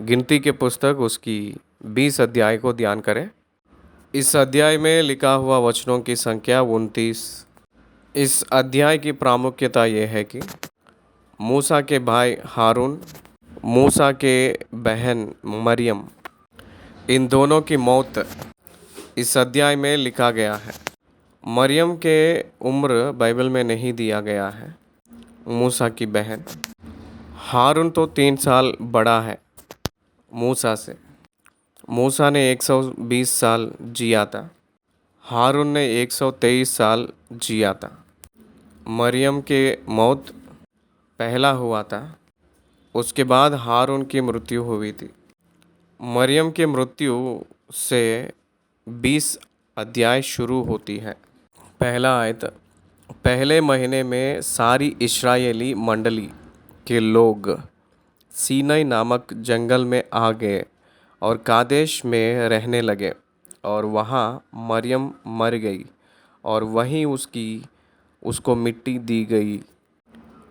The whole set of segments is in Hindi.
गिनती के पुस्तक उसकी 20 अध्याय को ध्यान करें। इस अध्याय में लिखा हुआ वचनों की संख्या 29। इस अध्याय की प्रामुख्यता यह है कि मूसा के भाई हारून, मूसा के बहन मरियम, इन दोनों की मौत इस अध्याय में लिखा गया है। मरियम के उम्र बाइबल में नहीं दिया गया है। मूसा की बहन हारून तो 3 साल बड़ा है मूसा से। मूसा ने 120 साल जिया था, हारून ने 123 साल जिया था। मरियम के मौत पहला हुआ था, उसके बाद हारून की मृत्यु हुई थी। मरियम की मृत्यु से 20 अध्याय शुरू होती है। पहला आयत, पहले महीने में सारी इस्राएली मंडली के लोग सीनै नामक जंगल में आ गए और कादेश में रहने लगे, और वहाँ मरियम मर गई और वहीं उसको मिट्टी दी गई।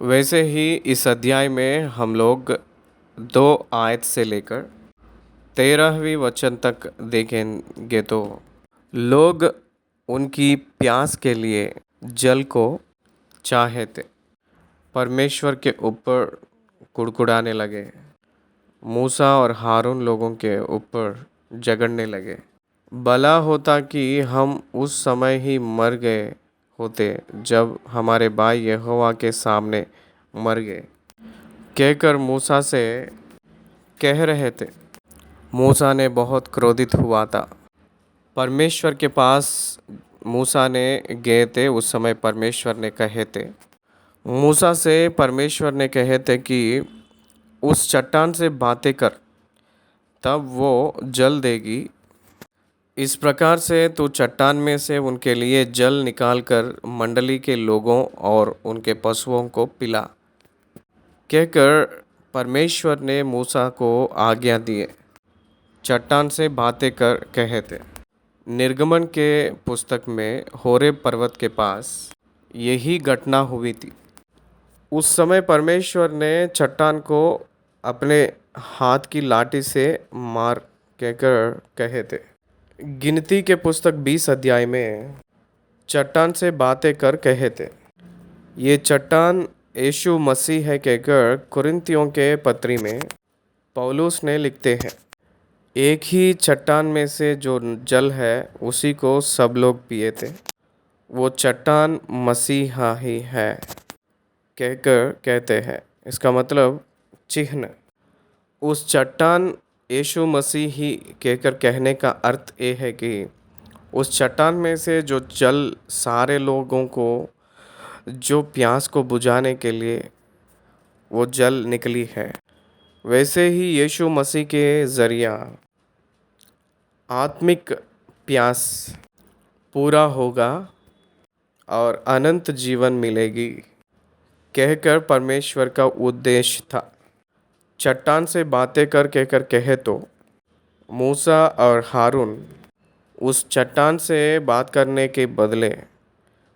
वैसे ही इस अध्याय में हम लोग 2 आयत से लेकर 13वीं वचन तक देखेंगे तो लोग उनकी प्यास के लिए जल को चाहे थे, परमेश्वर के ऊपर कुड़कुड़ाने लगे। मूसा और हारून लोगों के ऊपर झगड़ने लगे। भला होता कि हम उस समय ही मर गए होते जब हमारे भाई यहोवा के सामने मर गए, कहकर मूसा से कह रहे थे। मूसा ने बहुत क्रोधित हुआ था। परमेश्वर के पास मूसा ने गए थे, उस समय परमेश्वर ने कहे थे, मूसा से परमेश्वर ने कहे थे कि उस चट्टान से बातें कर, तब वो जल देगी। इस प्रकार से तू चट्टान में से उनके लिए जल निकालकर मंडली के लोगों और उनके पशुओं को पिला, कहकर परमेश्वर ने मूसा को आज्ञा दिए। चट्टान से बातें कर कहे थे। निर्गमन के पुस्तक में होरेब पर्वत के पास यही घटना हुई थी। उस समय परमेश्वर ने चट्टान को अपने हाथ की लाठी से मार, कहकर कहे थे। गिनती के पुस्तक 20 अध्याय में चट्टान से बातें कर कहे थे। ये चट्टान यीशु मसीह है, कहकर कुरिन्थियों के पत्री में पौलुस ने लिखते हैं। एक ही चट्टान में से जो जल है उसी को सब लोग पिए थे। वो चट्टान मसीहा ही है, कहकर कहते हैं। इसका मतलब चिन्ह उस चट्टान यीशु मसीह ही कहकर कहने का अर्थ ये है कि उस चट्टान में से जो जल सारे लोगों को जो प्यास को बुझाने के लिए वो जल निकली है। वैसे ही यीशु मसीह के ज़रिया आत्मिक प्यास पूरा होगा और अनंत जीवन मिलेगी, कहकर परमेश्वर का उद्देश्य था। चट्टान से बातें कर कहकर कहे तो मूसा और हारून उस चट्टान से बात करने के बदले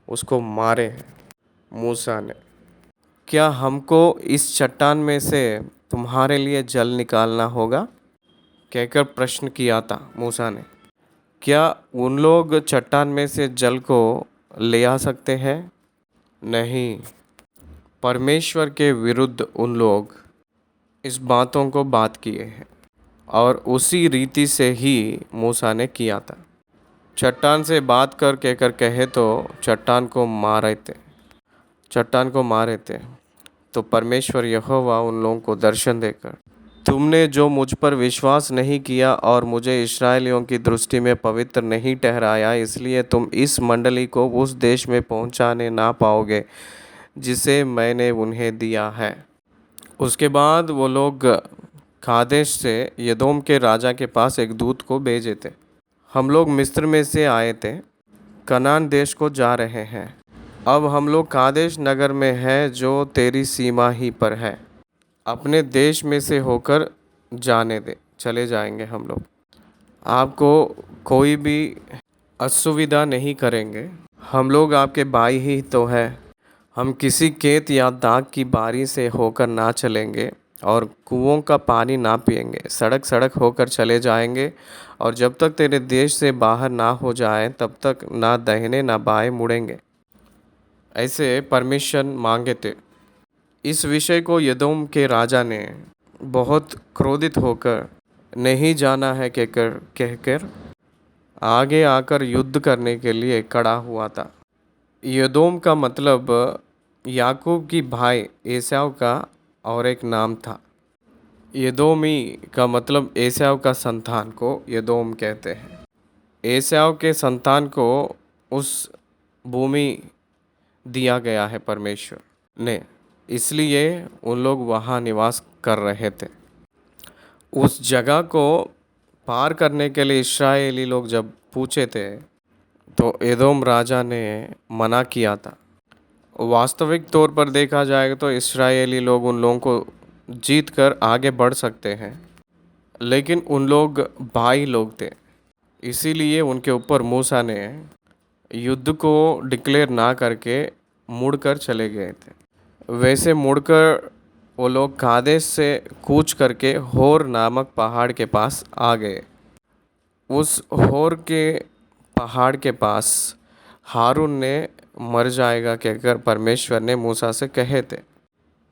उसको मारे हैं। मूसा ने, क्या हमको इस चट्टान में से तुम्हारे लिए जल निकालना होगा, कहकर प्रश्न किया था मूसा ने। क्या उन लोग चट्टान में से जल को ले आ सकते हैं? नहीं, परमेश्वर के विरुद्ध उन लोग इस बातों को बात किए हैं, और उसी रीति से ही मूसा ने किया था। चट्टान से बात कर कहकर कहे तो चट्टान को मारे थे तो परमेश्वर यहोवा उन लोगों को दर्शन देकर, तुमने जो मुझ पर विश्वास नहीं किया और मुझे इस्राएलियों की दृष्टि में पवित्र नहीं ठहराया, इसलिए तुम इस मंडली को उस देश में पहुंचाने ना पाओगे जिसे मैंने उन्हें दिया है। उसके बाद वो लोग कादेश से यदोम के राजा के पास एक दूत को भेजे थे। हम लोग मिस्र में से आए थे, कनान देश को जा रहे हैं। अब हम लोग कादेश नगर में हैं जो तेरी सीमा ही पर है। अपने देश में से होकर जाने दे, चले जाएंगे हम लोग। आपको कोई भी असुविधा नहीं करेंगे। हम लोग आपके भाई ही तो हैं। हम किसी खेत या दाग की बारी से होकर ना चलेंगे। और कुओं का पानी ना पिएंगे, सड़क सड़क होकर चले जाएंगे, और जब तक तेरे देश से बाहर ना हो जाए तब तक ना दाहिने ना बाएं मुड़ेंगे। ऐसे परमिशन मांगे थे। इस विषय को यदोम के राजा ने बहुत क्रोधित होकर नहीं जाना है कहकर आगे आकर युद्ध करने के लिए खड़ा हुआ था। यदोम का मतलब याकूब की भाई एसाव का और एक नाम था। यदोमी का मतलब एसाव का संतान को यदोम कहते हैं। एसाव के संतान को उस भूमि दिया गया है परमेश्वर ने, इसलिए उन लोग वहाँ निवास कर रहे थे। उस जगह को पार करने के लिए इस्राएली लोग जब पूछे थे तो एदोम राजा ने मना किया था। वास्तविक तौर पर देखा जाएगा तो इस्राएली लोग उन लोगों को जीत कर आगे बढ़ सकते हैं, लेकिन उन लोग भाई लोग थे, इसीलिए उनके ऊपर मूसा ने युद्ध को डिक्लेयर ना करके मुड़कर चले गए थे। वैसे मुड़कर वो लोग कादेश से कूच करके होर नामक पहाड़ के पास आ गए। उस होर के पहाड़ के पास हारून ने मर जाएगा कहकर परमेश्वर ने मूसा से कहे थे,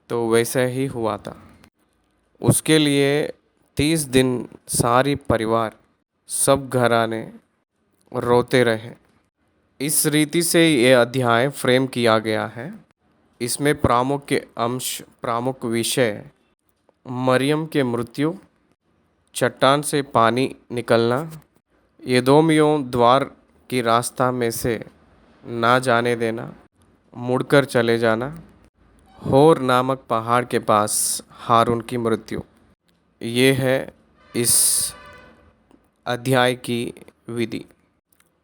तो वैसे ही हुआ था। उसके लिए 30 दिन सारी परिवार सब घराने रोते रहे। इस रीति से ये अध्याय फ्रेम किया गया है। इसमें प्रमुख के अंश, प्रमुख विषय मरियम के मृत्यु, चट्टान से पानी निकलना, एदोमियों द्वार की रास्ता में से ना जाने देना, मुड़कर चले जाना, होर नामक पहाड़ के पास हारून की मृत्यु। ये है इस अध्याय की विधि।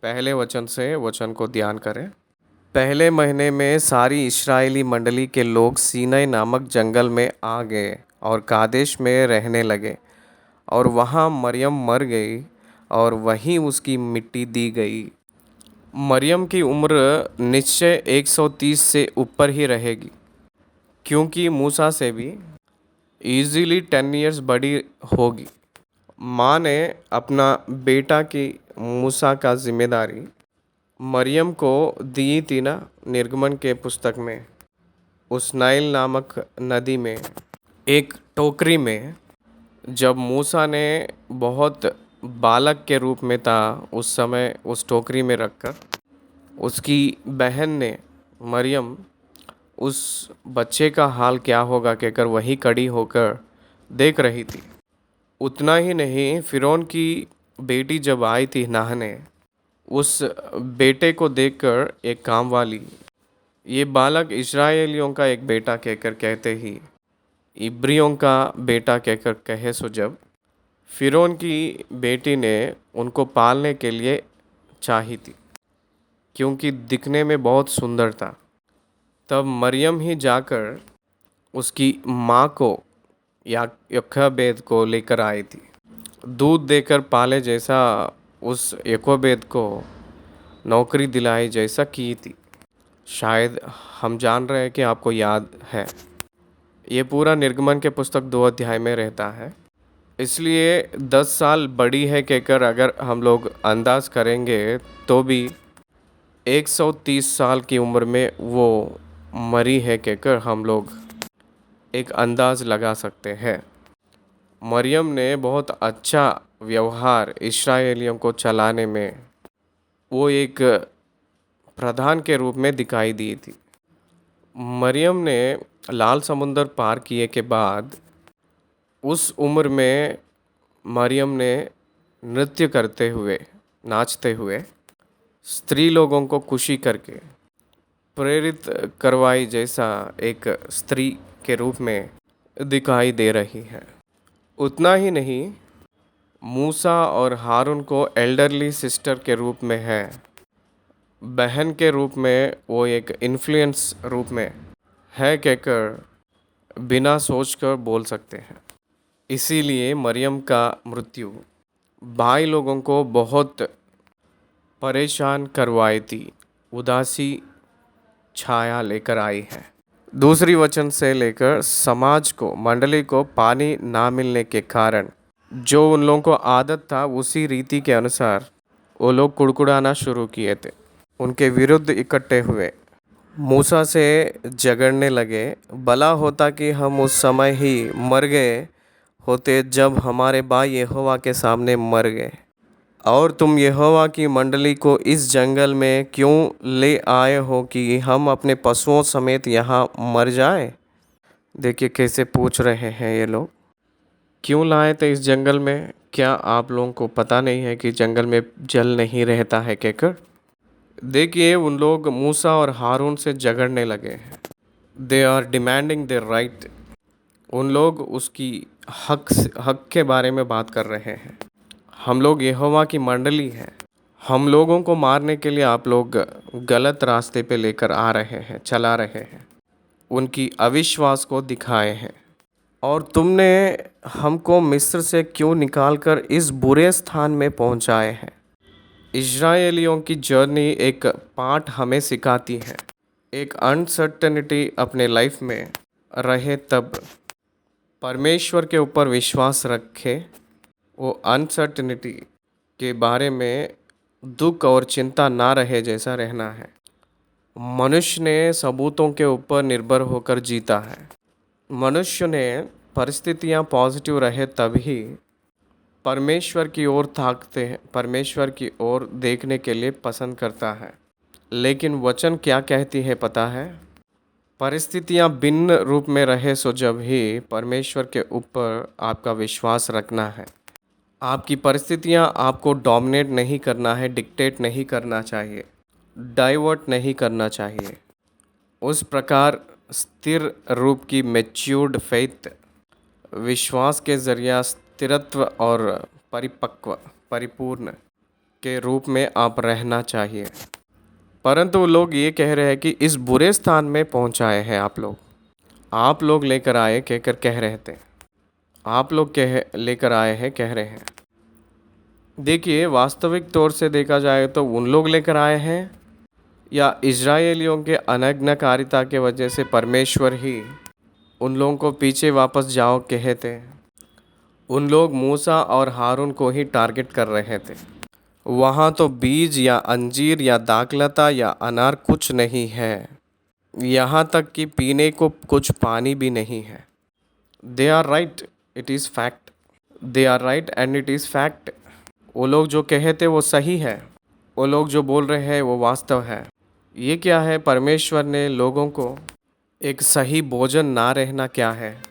पहले वचन से वचन को ध्यान करें। पहले महीने में सारी इस्राएली मंडली के लोग सीनै नामक जंगल में आ गए और कादेश में रहने लगे, और वहाँ मरियम मर गई और वहीं उसकी मिट्टी दी गई। मरियम की उम्र निश्चय 130 से ऊपर ही रहेगी, क्योंकि मूसा से भी इजीली 10 इयर्स बड़ी होगी। माँ ने अपना बेटा की मूसा का जिम्मेदारी मरियम को दी थी ना। निर्गमन के पुस्तक में उस नाइल नामक नदी में एक टोकरी में जब मूसा ने बहुत बालक के रूप में था, उस समय उस टोकरी में रखकर उसकी बहन ने मरियम उस बच्चे का हाल क्या होगा कहकर वहीं खड़ी होकर देख रही थी। उतना ही नहीं, फिरौन की बेटी जब आई थी नहाने, उस बेटे को देखकर एक काम वाली ये बालक इस्राएलियों का एक बेटा कहकर कहते ही इब्रियों का बेटा कहकर कहे, सो जब फिरौन की बेटी ने उनको पालने के लिए चाही थी, क्योंकि दिखने में बहुत सुंदर था, तब मरियम ही जाकर उसकी माँ को या यखोबेद को लेकर आई थी। दूध देकर पाले जैसा उस यखोबेद को नौकरी दिलाई जैसा की थी। शायद हम जान रहे हैं कि आपको याद है। ये पूरा निर्गमन के पुस्तक 2 अध्याय में रहता है, इसलिए 10 साल बड़ी है कहकर अगर हम लोग अंदाज करेंगे तो भी 130 साल की उम्र में वो मरी है कहकर हम लोग एक अंदाज लगा सकते हैं। मरियम ने बहुत अच्छा व्यवहार इस्राएलियों को चलाने में वो एक प्रधान के रूप में दिखाई दी थी। मरियम ने लाल समुंदर पार किए के बाद उस उम्र में मरियम ने नृत्य करते हुए, नाचते हुए स्त्री लोगों को खुशी करके प्रेरित करवाई जैसा एक स्त्री के रूप में दिखाई दे रही है। उतना ही नहीं, मूसा और हारून को एल्डरली सिस्टर के रूप में है, बहन के रूप में वो एक इन्फ्लुएंस रूप में है कहकर बिना सोचकर बोल सकते हैं। इसीलिए मरियम का मृत्यु भाई लोगों को बहुत परेशान करवाई थी, उदासी छाया लेकर आई है। दूसरी वचन से लेकर समाज को, मंडली को पानी ना मिलने के कारण जो उन लोगों को आदत था उसी रीति के अनुसार वो लोग कुड़कुड़ाना शुरू किए थे। उनके विरुद्ध इकट्ठे हुए, मूसा से झगड़ने लगे। भला होता कि हम उस समय ही मर गए होते जब हमारे भाई यहोवा के सामने मर गए। और तुम यहोवा की मंडली को इस जंगल में क्यों ले आए हो कि हम अपने पशुओं समेत यहाँ मर जाए। देखिए कैसे पूछ रहे हैं ये लोग, क्यों लाए थे इस जंगल में? क्या आप लोगों को पता नहीं है कि जंगल में जल नहीं रहता है कहकर? देखिए उन लोग मूसा और हारून से झगड़ने लगे हैं। They are demanding their right. उन लोग उसकी हक के बारे में बात कर रहे हैं। हम लोग यहोवा की मंडली हैं, हम लोगों को मारने के लिए आप लोग गलत रास्ते पे लेकर आ रहे हैं, चला रहे हैं, उनकी अविश्वास को दिखाए हैं। और तुमने हमको मिस्र से क्यों निकालकर इस बुरे स्थान में पहुंचाए हैं। इजरायलियों की जर्नी एक पाठ हमें सिखाती है। एक अनसर्टेनिटी अपने लाइफ में रहे तब परमेश्वर के ऊपर विश्वास रखे। वो अनसर्टेनिटी के बारे में दुख और चिंता ना रहे जैसा रहना है। मनुष्य ने सबूतों के ऊपर निर्भर होकर जीता है। मनुष्य ने परिस्थितियाँ पॉजिटिव रहे तभी परमेश्वर की ओर ताकते हैं, परमेश्वर की ओर देखने के लिए पसंद करता है। लेकिन वचन क्या कहती है पता है? परिस्थितियाँ भिन्न रूप में रहे सो जब ही परमेश्वर के ऊपर आपका विश्वास रखना है। आपकी परिस्थितियाँ आपको डोमिनेट नहीं करना है, डिक्टेट नहीं करना चाहिए, डाइवर्ट नहीं करना चाहिए। उस प्रकार स्थिर रूप की मैच्योर्ड फेथ, विश्वास के ज़रिया स्थिरत्व और परिपक्व, परिपूर्ण के रूप में आप रहना चाहिए। परंतु लोग ये कह रहे हैं कि इस बुरे स्थान में पहुंचाए हैं आप लोग लेकर आए कहकर कह रहे थे, आप लोग कह लेकर आए हैं कह रहे हैं। देखिए वास्तविक तौर से देखा जाए तो उन लोग लेकर आए हैं या इजरायलियों के अनग्नकारिता के वजह से परमेश्वर ही उन लोगों को पीछे वापस जाओ कहते हैं। उन लोग मूसा और हारून को ही टारगेट कर रहे थे। वहाँ तो बीज या अंजीर या दाखलता या अनार कुछ नहीं है, यहाँ तक कि पीने को कुछ पानी भी नहीं है। They are right, it is fact. They are right and it is fact. वो लोग जो कहते वो सही है, वो लोग जो बोल रहे हैं वो वास्तव है। ये क्या है? परमेश्वर ने लोगों को एक सही भोजन ना रहना क्या है?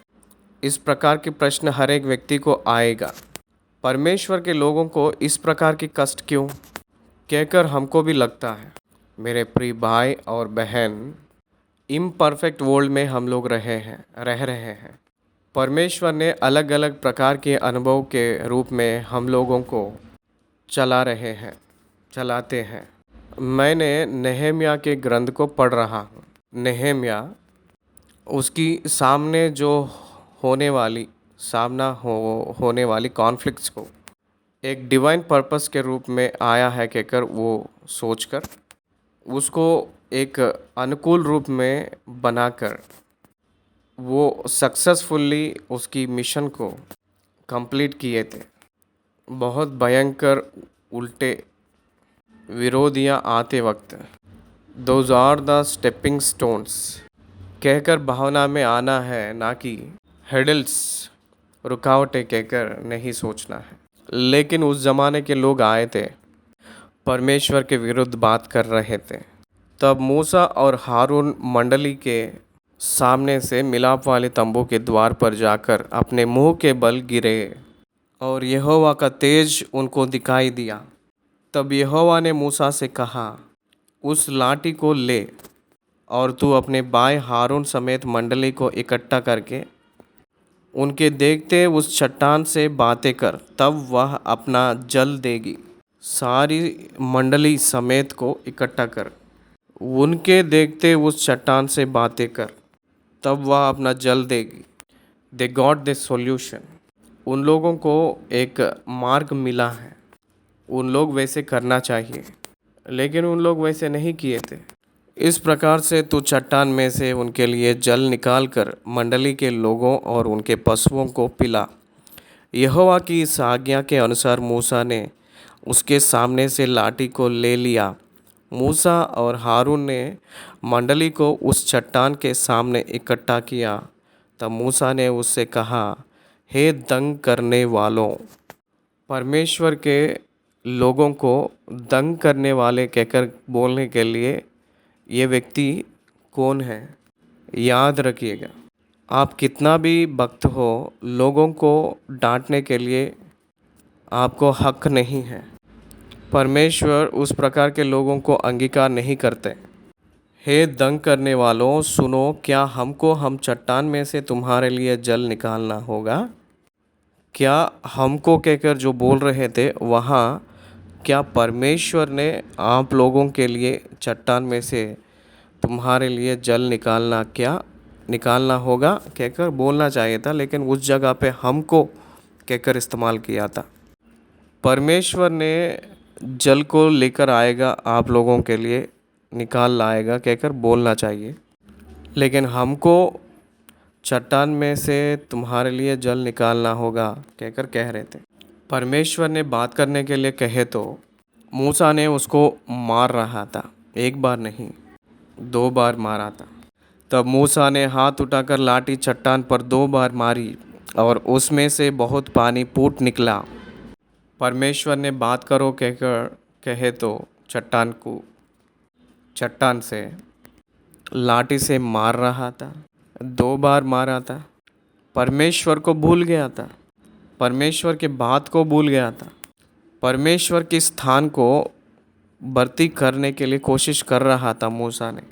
इस प्रकार के प्रश्न हर एक व्यक्ति को आएगा। परमेश्वर के लोगों को इस प्रकार की कष्ट क्यों कहकर हमको भी लगता है। मेरे प्रिय भाई और बहन, इम्परफेक्ट वर्ल्ड में हम लोग रह रहे हैं। परमेश्वर ने अलग अलग प्रकार के अनुभव के रूप में हम लोगों को चलाते हैं। मैंने नेहम्या के ग्रंथ को पढ़ रहा हूँ। नेहम्या उसकी सामने जो होने वाली कॉन्फ्लिक्ट्स को एक डिवाइन पर्पस के रूप में आया है कहकर वो सोचकर उसको एक अनुकूल रूप में बनाकर वो सक्सेसफुली उसकी मिशन को कंप्लीट किए थे। बहुत भयंकर उल्टे विरोधियाँ आते वक्त those are the stepping stones कहकर भावना में आना है, ना कि हेडल्स, रुकावटें कहकर नहीं सोचना है। लेकिन उस ज़माने के लोग आए थे, परमेश्वर के विरुद्ध बात कर रहे थे। तब मूसा और हारून मंडली के सामने से मिलाप वाले तंबू के द्वार पर जाकर अपने मुंह के बल गिरे और यहोवा का तेज उनको दिखाई दिया। तब यहोवा ने मूसा से कहा, उस लाठी को ले और तू अपने भाई हारून समेत मंडली को इकट्ठा करके उनके देखते उस चट्टान से बातें कर, तब वह अपना जल देगी। सारी मंडली समेत को इकट्ठा कर, उनके देखते उस चट्टान से बातें कर, तब वह अपना जल देगी। They got this solution. उन लोगों को एक मार्ग मिला है। उन लोग वैसे करना चाहिए, लेकिन उन लोग वैसे नहीं किए थे। इस प्रकार से तू चट्टान में से उनके लिए जल निकाल कर मंडली के लोगों और उनके पशुओं को पिला। यहोवा की इस आज्ञा के अनुसार मूसा ने उसके सामने से लाठी को ले लिया। मूसा और हारून ने मंडली को उस चट्टान के सामने इकट्ठा किया। तब मूसा ने उससे कहा, हे दंग करने वालों, परमेश्वर के लोगों को दंग करने वाले कहकर बोलने के लिए ये व्यक्ति कौन है? याद रखिएगा, आप कितना भी भक्त हो, लोगों को डांटने के लिए आपको हक नहीं है। परमेश्वर उस प्रकार के लोगों को अंगीकार नहीं करते। हे दंग करने वालों, सुनो, क्या हम चट्टान में से तुम्हारे लिए जल निकालना होगा? क्या हमको कहकर जो बोल रहे थे वहाँ क्या परमेश्वर ने आप लोगों के लिए चट्टान में से तुम्हारे लिए जल निकालना होगा कहकर बोलना चाहिए था, लेकिन उस जगह पे हमको कहकर इस्तेमाल किया था। परमेश्वर ने जल को लेकर आएगा, आप लोगों के लिए निकाल लाएगा कहकर बोलना चाहिए, लेकिन हमको चट्टान में से तुम्हारे लिए जल निकालना होगा कहकर कह रहे थे। परमेश्वर ने बात करने के लिए कहे तो मूसा ने उसको मार रहा था, एक बार नहीं 2 बार मारा था। तब मूसा ने हाथ उठाकर लाठी चट्टान पर 2 बार मारी और उसमें से बहुत पानी फूट निकला। परमेश्वर ने बात करो कहकर कहे तो चट्टान से लाठी से मार रहा था, 2 बार मारा था। परमेश्वर को भूल गया था, परमेश्वर के बात को भूल गया था, परमेश्वर के स्थान को भर्ती करने के लिए कोशिश कर रहा था मूसा ने।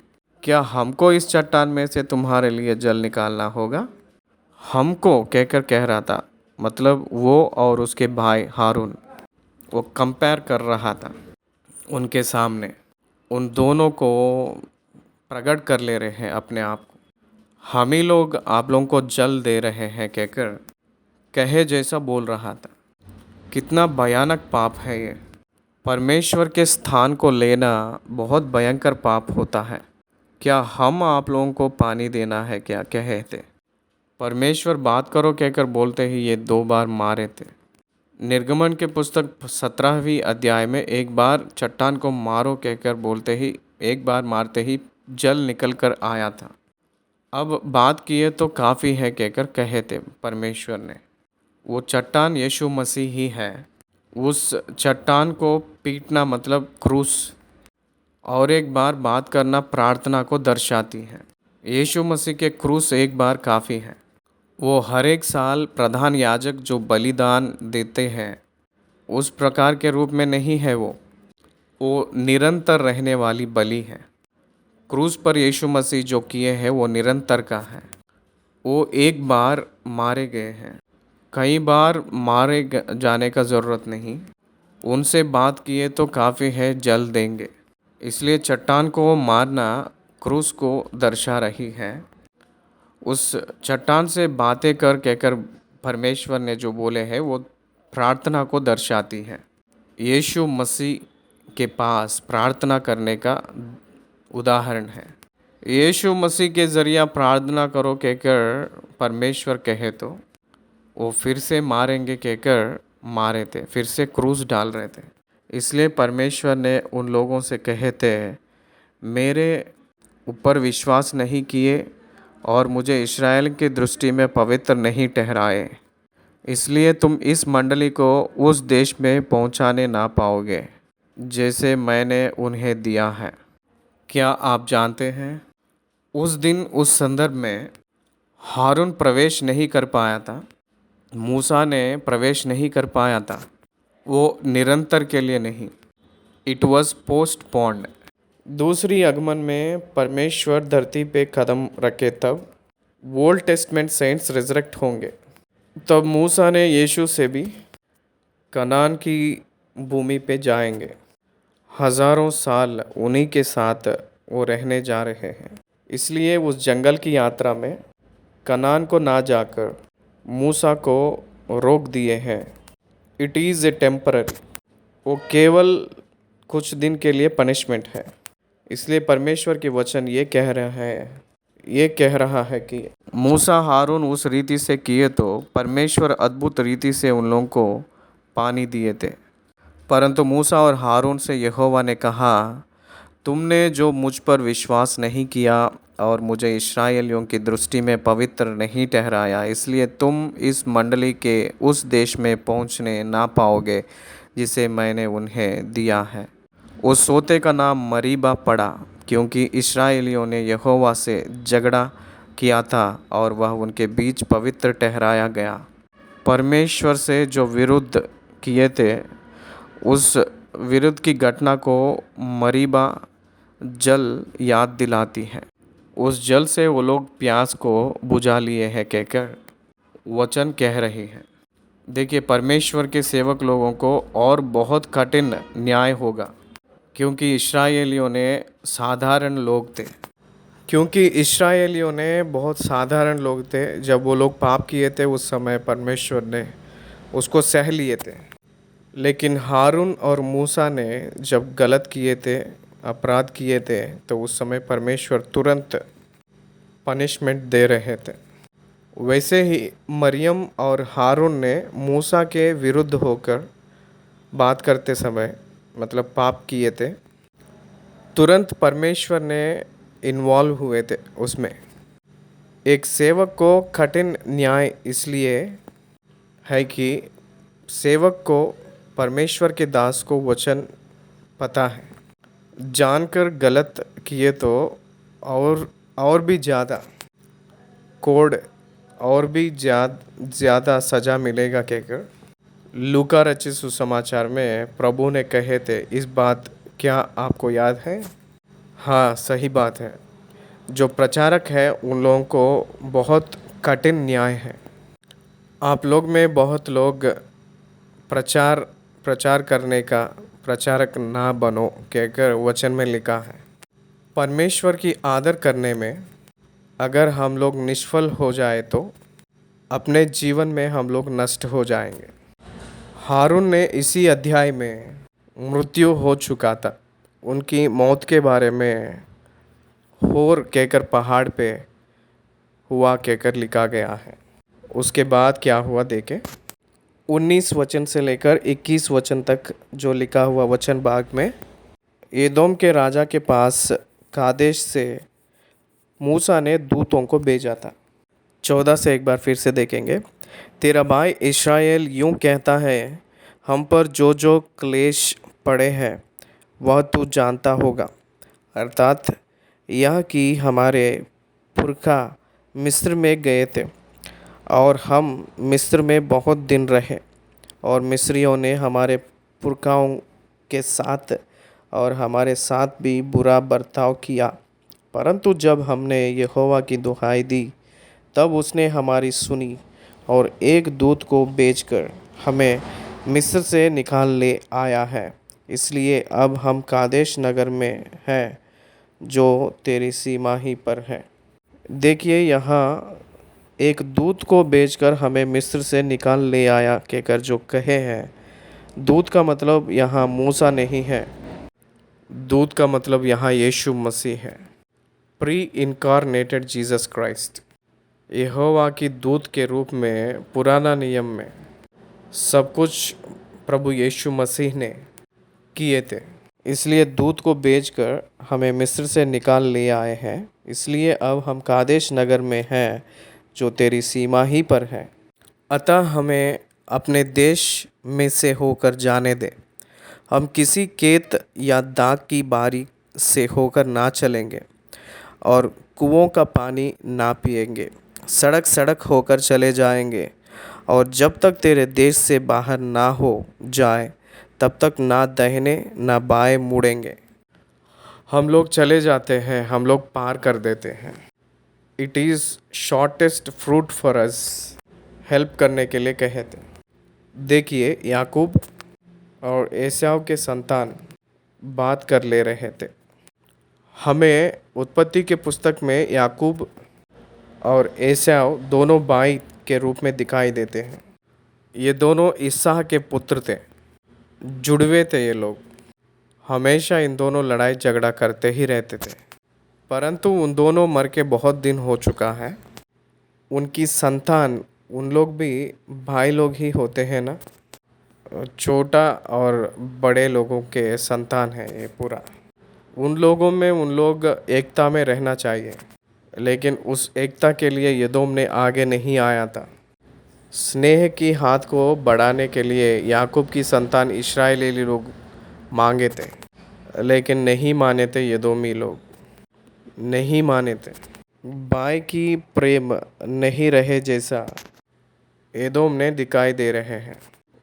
क्या हमको इस चट्टान में से तुम्हारे लिए जल निकालना होगा? हमको कहकर कह रहा था, मतलब वो और उसके भाई हारून, वो कंपेयर कर रहा था उनके सामने, उन दोनों को प्रकट कर ले रहे हैं अपने आप को। हम ही लोग आप लोगों को जल दे रहे हैं कहकर कहे जैसा बोल रहा था। कितना भयानक पाप है ये। परमेश्वर के स्थान को लेना बहुत भयंकर पाप होता है। क्या हम आप लोगों को पानी देना है क्या कहे थे? परमेश्वर बात करो कहकर बोलते ही ये 2 बार मारे थे। निर्गमन के पुस्तक 17वीं अध्याय में एक बार चट्टान को मारो कहकर बोलते ही, एक बार मारते ही जल निकल कर आया था। अब बात किए तो काफ़ी है कहकर कहे थे परमेश्वर ने। वो चट्टान यीशु मसीह ही है। उस चट्टान को पीटना मतलब क्रूस, और एक बार बात करना प्रार्थना को दर्शाती है। यीशु मसीह के क्रूस एक बार काफ़ी है। वो हर एक साल प्रधान याजक जो बलिदान देते हैं उस प्रकार के रूप में नहीं है। वो निरंतर रहने वाली बलि है। क्रूस पर यीशु मसीह जो किए हैं वो निरंतर का है। वो एक बार मारे गए हैं, कई बार मारे जाने का ज़रूरत नहीं। उनसे बात किए तो काफ़ी है, जल देंगे। इसलिए चट्टान को मारना क्रूस को दर्शा रही है। उस चट्टान से बातें कर कहकर परमेश्वर ने जो बोले हैं वो प्रार्थना को दर्शाती है। यीशु मसीह के पास प्रार्थना करने का उदाहरण है। यीशु मसीह के ज़रिया प्रार्थना करो कहकर परमेश्वर कहे तो वो फिर से मारेंगे कहकर मारे थे, फिर से क्रूस डाल रहे थे। इसलिए परमेश्वर ने उन लोगों से कहे थे, मेरे ऊपर विश्वास नहीं किए और मुझे इस्राएल की दृष्टि में पवित्र नहीं ठहराए, इसलिए तुम इस मंडली को उस देश में पहुंचाने ना पाओगे जैसे मैंने उन्हें दिया है। क्या आप जानते हैं उस दिन उस संदर्भ में हारून प्रवेश नहीं कर पाया था, मूसा ने प्रवेश नहीं कर पाया था। वो निरंतर के लिए नहीं, इट वॉज पोस्टपोन्ड। दूसरी आगमन में परमेश्वर धरती पे कदम रखे तब ओल्ड टेस्टमेंट सेंट्स रिजरेक्ट होंगे। तब मूसा ने यीशु से भी कनान की भूमि पे जाएंगे। हज़ारों साल उन्हीं के साथ वो रहने जा रहे हैं। इसलिए उस जंगल की यात्रा में कनान को ना जाकर मूसा को रोक दिए हैं। इट इज़ ए टेम्पररी, वो केवल कुछ दिन के लिए पनिशमेंट है। इसलिए परमेश्वर के वचन ये कह रहा है कि मूसा हारून उस रीति से किए तो परमेश्वर अद्भुत रीति से उन लोगों को पानी दिए थे। परंतु मूसा और हारून से यहोवा ने कहा, तुमने जो मुझ पर विश्वास नहीं किया और मुझे इस्राएलियों की दृष्टि में पवित्र नहीं ठहराया, इसलिए तुम इस मंडली के उस देश में पहुंचने ना पाओगे जिसे मैंने उन्हें दिया है। उस सोते का नाम मरीबा पड़ा, क्योंकि इस्राएलियों ने यहोवा से झगड़ा किया था और वह उनके बीच पवित्र ठहराया गया। परमेश्वर से जो विरुद्ध किए थे, उस विरुद्ध की घटना को मरीबा जल याद दिलाती है। उस जल से वो लोग प्यास को बुझा लिए हैं कहकर वचन कह रही है। देखिए, परमेश्वर के सेवक लोगों को और बहुत कठिन न्याय होगा, क्योंकि इस्राएलियों ने बहुत साधारण लोग थे। जब वो लोग पाप किए थे उस समय परमेश्वर ने उसको सह लिए थे। लेकिन हारून और मूसा ने जब गलत किए थे, अपराध किए थे, तो उस समय परमेश्वर तुरंत पनिशमेंट दे रहे थे। वैसे ही मरियम और हारून ने मूसा के विरुद्ध होकर बात करते समय, मतलब पाप किए थे, तुरंत परमेश्वर ने इन्वॉल्व हुए थे उसमें। एक सेवक को कठिन न्याय इसलिए है कि सेवक को, परमेश्वर के दास को वचन पता है। जानकर गलत किए तो और भी ज़्यादा कोड, और भी ज़्यादा सज़ा मिलेगा कहकर लूका रचित सुसमाचार में प्रभु ने कहे थे। इस बात क्या आपको याद है? हाँ, सही बात है। जो प्रचारक है उन लोगों को बहुत कठिन न्याय है। आप लोग में बहुत लोग प्रचार करने का प्रचारक ना बनो कहकर वचन में लिखा है। परमेश्वर की आदर करने में अगर हम लोग निष्फल हो जाए तो अपने जीवन में हम लोग नष्ट हो जाएंगे। हारून ने इसी अध्याय में मृत्यु हो चुका था। उनकी मौत के बारे में होर कहकर पहाड़ पे हुआ कहकर लिखा गया है। उसके बाद क्या हुआ देखें। 19 वचन से लेकर 21 वचन तक जो लिखा हुआ वचन भाग में, एदोम के राजा के पास कादेश से मूसा ने दूतों को भेजा था। 14 से एक बार फिर से देखेंगे। तेरा भाई इस्राएल यूँ कहता है, हम पर जो जो क्लेश पड़े हैं वह तू जानता होगा, अर्थात यह कि हमारे पुरखा मिस्र में गए थे और हम मिस्र में बहुत दिन रहे, और मिस्रियों ने हमारे पुरखाओं के साथ और हमारे साथ भी बुरा बर्ताव किया। परंतु जब हमने यहोवा की दुहाई दी तब उसने हमारी सुनी और एक दूत को भेजकर हमें मिस्र से निकाल ले आया है। इसलिए अब हम कादेश नगर में हैं जो तेरी सीमा ही पर है। देखिए, यहाँ एक दूत को भेजकर हमें मिस्र से निकाल ले आया कहकर जो कहे हैं, दूत का मतलब यहाँ मूसा नहीं है। दूत का मतलब यहाँ यीशु मसीह है, प्री इनकारनेटेड जीसस क्राइस्ट। यहोवा की दूत के रूप में पुराना नियम में सब कुछ प्रभु यीशु मसीह ने किए थे। इसलिए दूत को भेजकर हमें मिस्र से निकाल ले आए हैं। इसलिए अब हम कादेश नगर में हैं जो तेरी सीमा ही पर है। अतः हमें अपने देश में से होकर जाने दे। हम किसी खेत या दाग की बारी से होकर ना चलेंगे और कुओं का पानी ना पिएंगे। सड़क सड़क होकर चले जाएंगे और जब तक तेरे देश से बाहर ना हो जाए तब तक ना दाहिने ना बाएं मुड़ेंगे। हम लोग चले जाते हैं, हम लोग पार कर देते हैं। It is shortest fruit for us, help करने के लिए कहे थे। देखिए, याकूब और एसाव के संतान बात कर ले रहे थे। हमें उत्पत्ति के पुस्तक में याकूब और एसाव दोनों भाई के रूप में दिखाई देते हैं। ये दोनों इसहाक के पुत्र थे, जुड़वे थे ये लोग। हमेशा इन दोनों लड़ाई झगड़ा करते ही रहते थे, परंतु उन दोनों मर के बहुत दिन हो चुका है। उनकी संतान, उन लोग भी भाई लोग ही होते हैं ना, छोटा और बड़े लोगों के संतान है ये पूरा। उन लोगों में उन लोग एकता में रहना चाहिए, लेकिन उस एकता के लिए यदोम ने आगे नहीं आया था। स्नेह की हाथ को बढ़ाने के लिए याकूब की संतान इस्राएली लोग मांगे थे, लेकिन नहीं माने थे। यदोमी लोग नहीं माने थे। भाई की प्रेम नहीं रहे जैसा एदोम ने दिखाई दे रहे हैं।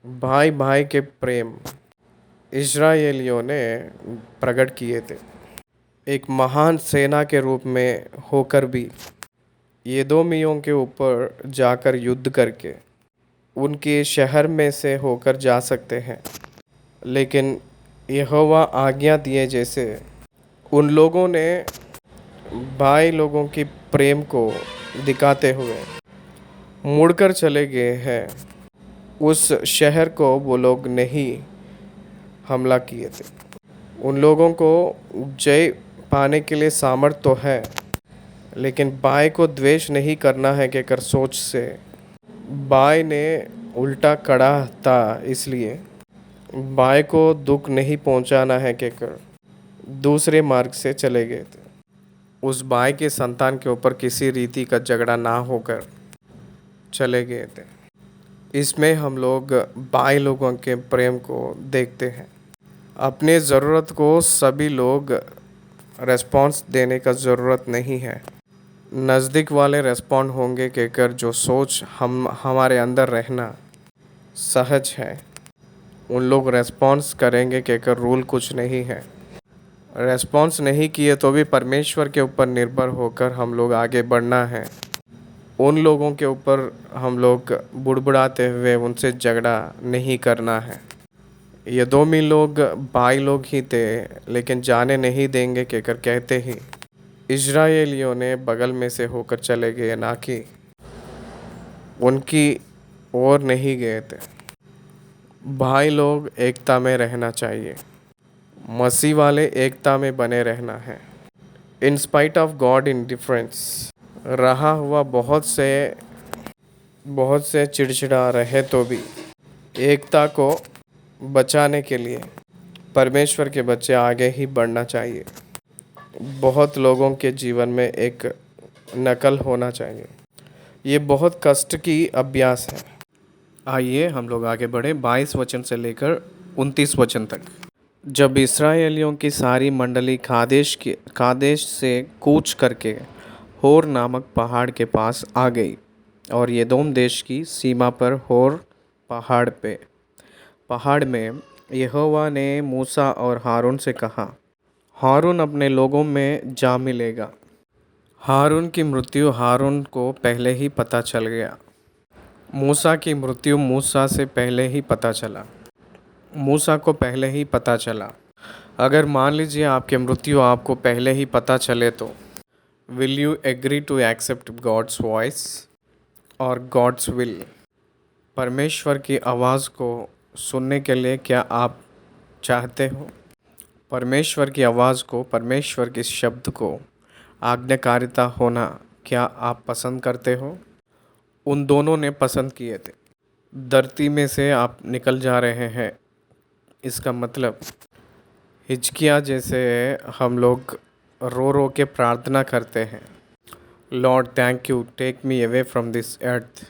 भाई भाई के प्रेम इस्राएलियों ने प्रकट किए थे, एक महान सेना के रूप में होकर भी एदोमियों के ऊपर जाकर युद्ध करके उनके शहर में से होकर जा सकते हैं, लेकिन यहोवा आज्ञा दिए जैसे उन लोगों ने भाई लोगों की प्रेम को दिखाते हुए मुड़कर चले गए हैं। उस शहर को वो लोग नहीं हमला किए थे। उन लोगों को जय पाने के लिए सामर्थ तो है, लेकिन बाय को द्वेष नहीं करना है कहकर सोच से बाय ने उल्टा कड़ा था, इसलिए बाय को दुख नहीं पहुंचाना है कहकर दूसरे मार्ग से चले गए थे। उस बाय के संतान के ऊपर किसी रीति का झगड़ा ना होकर चले गए थे। इसमें हम लोग बाय लोगों के प्रेम को देखते हैं। अपने ज़रूरत को सभी लोग रेस्पॉन्स देने का ज़रूरत नहीं है। नज़दीक वाले रेस्पॉन्ड होंगे कहकर जो सोच हमारे अंदर रहना सहज है, उन लोग रेस्पॉन्स करेंगे कहकर रूल कुछ नहीं है। रेस्पॉन्स नहीं किए तो भी परमेश्वर के ऊपर निर्भर होकर हम लोग आगे बढ़ना है। उन लोगों के ऊपर हम लोग बुड़बुड़ाते हुए उनसे झगड़ा नहीं करना है। यदोमी लोग भाई लोग ही थे, लेकिन जाने नहीं देंगे कहकर कहते ही इस्राएलियों ने बगल में से होकर चले गए, ना कि उनकी ओर नहीं गए थे। भाई लोग एकता में रहना चाहिए। मसीह वाले एकता में बने रहना है। In spite of God in difference रहा हुआ बहुत से चिड़चिड़ा रहे तो भी एकता को बचाने के लिए परमेश्वर के बच्चे आगे ही बढ़ना चाहिए। बहुत लोगों के जीवन में एक नकल होना चाहिए। ये बहुत कष्ट की अभ्यास है। आइए हम लोग आगे बढ़े 22 वचन से लेकर 29 वचन तक। जब इस्राएलियों की सारी मंडली कादेश से कूच करके होर नामक पहाड़ के पास आ गई और एदोम देश की सीमा पर होर पहाड़ में यहोवा ने मूसा और हारून से कहा, हारून अपने लोगों में जा मिलेगा। हारून की मृत्यु हारून को पहले ही पता चल गया। मूसा की मृत्यु मूसा से पहले ही पता चला। मूसा को पहले ही पता चला। अगर मान लीजिए आपकी मृत्यु आपको पहले ही पता चले तो will you agree to accept God's voice और गॉड्स विल? परमेश्वर की आवाज़ को सुनने के लिए क्या आप चाहते हो? परमेश्वर की आवाज़ को, परमेश्वर के शब्द को आज्ञाकारिता होना क्या आप पसंद करते हो? उन दोनों ने पसंद किए थे। धरती में से आप निकल जा रहे हैं, इसका मतलब हिजकिया जैसे हम लोग रो रो के प्रार्थना करते हैं, Lord thank you take me away from this earth,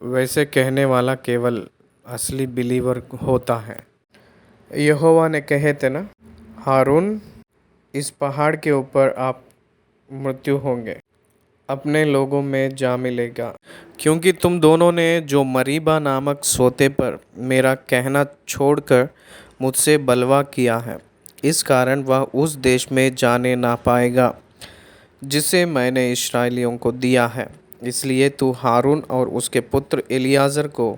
वैसे कहने वाला केवल असली बिलीवर होता है। यहोवा ने कहे थे ना, हारून इस पहाड़ के ऊपर आप मृत्यु होंगे, अपने लोगों में जा मिलेगा, क्योंकि तुम दोनों ने जो मरीबा नामक सोते पर मेरा कहना छोड़कर मुझसे बलवा किया है, इस कारण वह उस देश में जाने ना पाएगा जिसे मैंने इस्राएलियों को दिया है। इसलिए तू हारून और उसके पुत्र एलियाजर को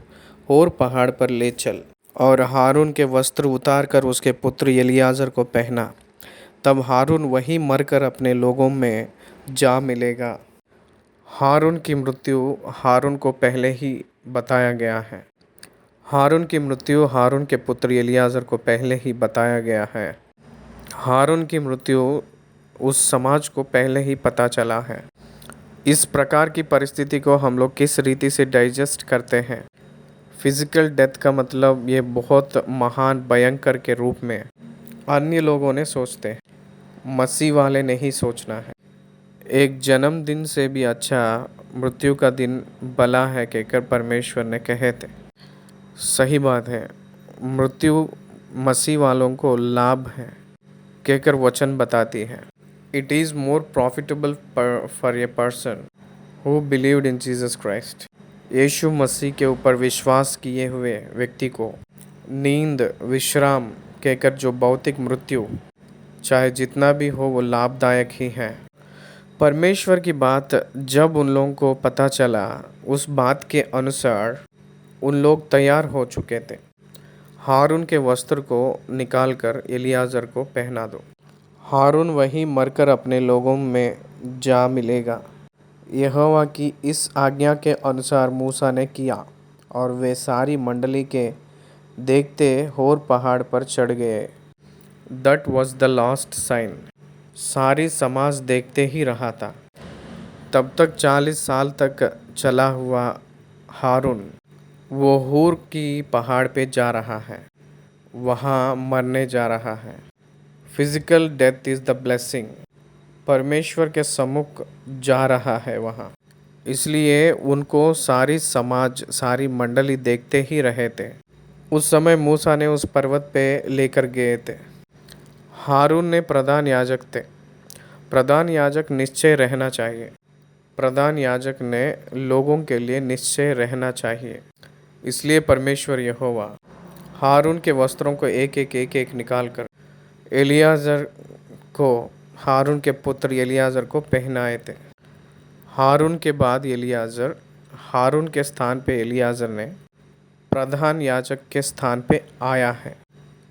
होर पहाड़ पर ले चल और हारून के वस्त्र उतार कर उसके पुत्र एलियाजर को पहना। तब हारून वहीं मरकर अपने लोगों में जा मिलेगा। हारून की मृत्यु हारून को पहले ही बताया गया है। हारून की मृत्यु हारून के पुत्र एलियाजर को पहले ही बताया गया है। हारून की मृत्यु उस समाज को पहले ही पता चला है। इस प्रकार की परिस्थिति को हम लोग किस रीति से डाइजेस्ट करते हैं? फिजिकल डेथ का मतलब ये बहुत महान भयंकर के रूप में अन्य लोगों ने सोचते हैं, मसीह वाले नहीं सोचना है। एक जन्मदिन से भी अच्छा मृत्यु का दिन भला है कहकर परमेश्वर ने कहे थे। सही बात है, मृत्यु मसीह वालों को लाभ है कहकर वचन बताती है। It is more profitable for a person who believed in Jesus Christ. यीशु मसीह के ऊपर विश्वास किए हुए व्यक्ति को नींद विश्राम कहकर जो भौतिक मृत्यु चाहे जितना भी हो वो लाभदायक ही है। परमेश्वर की बात जब उन लोगों को पता चला, उस बात के अनुसार उन लोग तैयार हो चुके थे। हारून के वस्त्र को निकालकर एलियाजर को पहना दो। हारून वहीं मरकर अपने लोगों में जा मिलेगा। यहोवा की इस आज्ञा के अनुसार मूसा ने किया और वे सारी मंडली के देखते होर पहाड़ पर चढ़ गए। That was the last sign. सारी समाज देखते ही रहा था। तब तक 40 साल तक चला हुआ हारून वो हूर की पहाड़ पे जा रहा है, वहाँ मरने जा रहा है। Physical death is the blessing. परमेश्वर के सम्मुख जा रहा है वहाँ, इसलिए उनको सारी समाज सारी मंडली देखते ही रहे थे। उस समय मूसा ने उस पर्वत पे लेकर गए थे। हारून ने प्रधान याजक थे। प्रधान याजक निश्चय रहना चाहिए। प्रधान याजक ने लोगों के लिए निश्चय रहना चाहिए। इसलिए परमेश्वर यहोवा हारून के वस्त्रों को एक एक निकाल कर एलियाजर को, हारून के पुत्र एलियाजर को पहनाए थे। हारून के बाद एलियाजर, हारून के स्थान पे एलियाजर ने प्रधान याजक के स्थान पे आया है।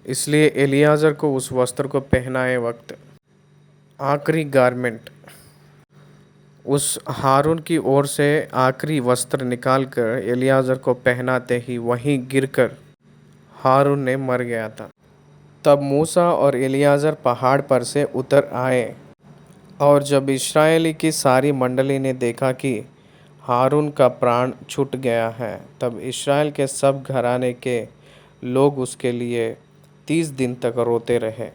इसलिए एलियाजर को उस वस्त्र को पहनाए वक्त आखिरी गारमेंट, उस हारून की ओर से आखिरी वस्त्र निकालकर एलियाजर को पहनाते ही वहीं गिरकर हारून ने मर गया था। तब मूसा और एलियाजर पहाड़ पर से उतर आए और जब इस्राएली की सारी मंडली ने देखा कि हारून का प्राण छूट गया है, तब इस्राएल के सब घराने के लोग उसके लिए 30 दिन तक रोते रहे।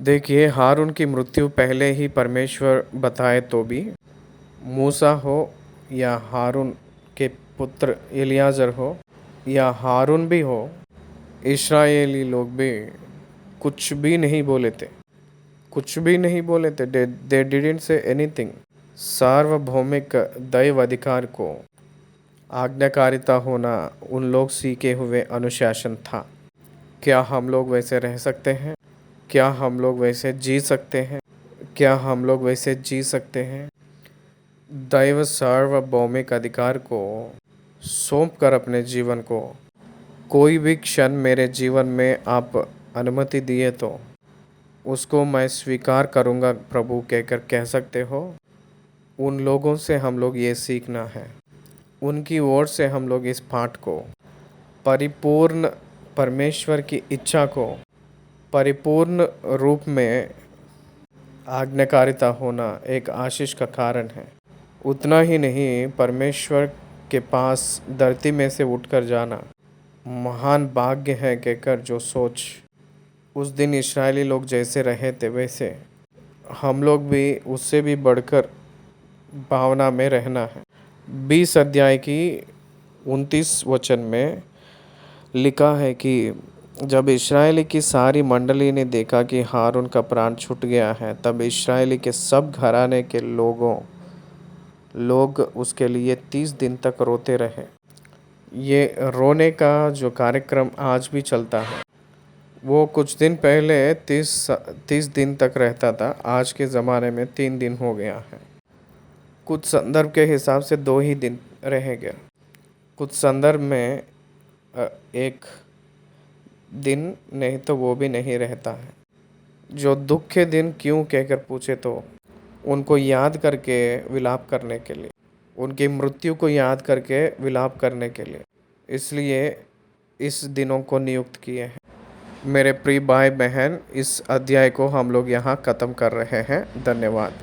देखिए, हारून की मृत्यु पहले ही परमेश्वर बताए तो भी मूसा हो या हारून के पुत्र एलियाजर हो या हारून भी हो, इस्राएली लोग भी कुछ भी नहीं बोले थे, कुछ भी नहीं बोले थे। They didn't say anything. सार्वभौमिक दैव अधिकार को आज्ञाकारिता होना उन लोग सीखे हुए अनुशासन था। क्या हम लोग वैसे रह सकते हैं? क्या हम लोग वैसे जी सकते हैं? क्या हम लोग वैसे जी सकते हैं? दैव सार्वभौमिक अधिकार को सौंप कर अपने जीवन को, कोई भी क्षण मेरे जीवन में आप अनुमति दिए तो उसको मैं स्वीकार करूँगा प्रभु कहकर कह सकते हो। उन लोगों से हम लोग ये सीखना है। उनकी ओर से हम लोग इस पाठ को, परिपूर्ण परमेश्वर की इच्छा को परिपूर्ण रूप में आज्ञाकारिता होना एक आशीष का कारण है। उतना ही नहीं, परमेश्वर के पास धरती में से उठकर जाना महान भाग्य है कहकर जो सोच उस दिन इस्राएली लोग जैसे रहे थे, वैसे हम लोग भी उससे भी बढ़कर भावना में रहना है। 20 अध्याय की 29 वचन में लिखा है कि जब इस्राएली की सारी मंडली ने देखा कि हारून का प्राण छूट गया है, तब इस्राएली के सब घराने के लोग उसके लिए 30 दिन तक रोते रहे। ये रोने का जो कार्यक्रम आज भी चलता है, वो कुछ दिन पहले 30 दिन तक रहता था। आज के ज़माने में 3 दिन हो गया है। कुछ संदर्भ के हिसाब से 2 ही दिन रहेगा। कुछ संदर्भ में 1 दिन नहीं तो वो भी नहीं रहता है। जो दुख के दिन क्यों कहकर पूछे तो उनको याद करके विलाप करने के लिए, उनकी मृत्यु को याद करके विलाप करने के लिए, इसलिए इस दिनों को नियुक्त किए हैं। मेरे प्रिय भाई बहन, इस अध्याय को हम लोग यहाँ ख़त्म कर रहे हैं। धन्यवाद।